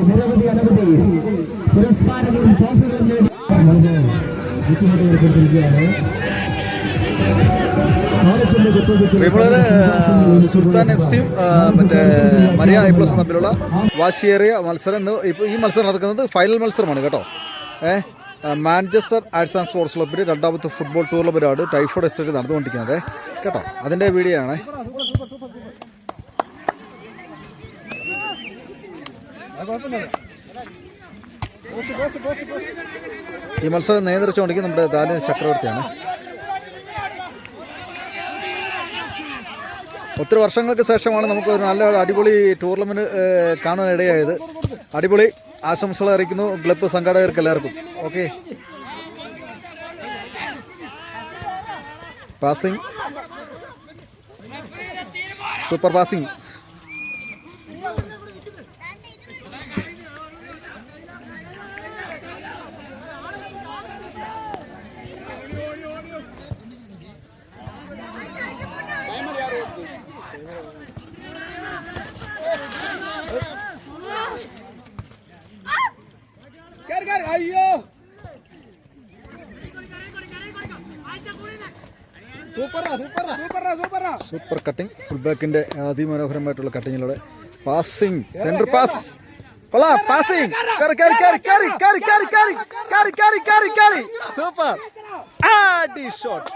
നിരവധി അനവധി പുരസ്കാരങ്ങളും ട്രോഫികളും നേടി ബുദ്ധിമുട്ട് ഏർപ്പെടുത്തിയിരിക്കുകയാണ്. സുൽത്താൻ എഫ് സിയും മറ്റേ മരിയ ഐ+ തമ്മിലുള്ള വാശിയേറിയ മത്സരം ഇന്ന് ഇപ്പോൾ ഈ മത്സരം നടക്കുന്നത് ഫൈനൽ മത്സരമാണ് കേട്ടോ. മാഞ്ചസ്റ്റർ ആർട്സ് ആൻഡ് സ്പോർട്സ് ക്ലബ്ബിൻ്റെ രണ്ടാമത്തെ ഫുട്ബോൾ ടൂർണമെൻറ്റാണ് ടൈഫോയ്ഡ് എസ്റ്റേറ്റ് നടന്നുകൊണ്ടിരിക്കുന്നത് കേട്ടോ. അതിൻ്റെ വീഡിയോ ആണ്. ഈ മത്സരം നിയന്ത്രിച്ചുകൊണ്ടിരിക്കുന്നത് നമ്മുടെ ദാനിൽ ചക്രവർത്തിയാണ്. ഒത്തിരി വർഷങ്ങൾക്ക് ശേഷമാണ് നമുക്ക് നല്ല അടിപൊളി ടൂർണമെൻറ്റ് കാണാനിടയായത്. അടിപൊളി ആശംസകൾ അറിയിക്കുന്നു ക്ലബ്ബ് സംഘാടകർക്ക് എല്ലാവർക്കും. Okay, passing, super passing. Super cutting, full ബാക്കിന്റെ അതിമനോഹരമായിട്ടുള്ള കട്ടിങ്ങിലൂടെ പാസിംഗ്, സെന്റർ പാസ്, കൊള്ളാം, പാസിംഗ്, സൂപ്പർ ആടി ഷോട്ട്.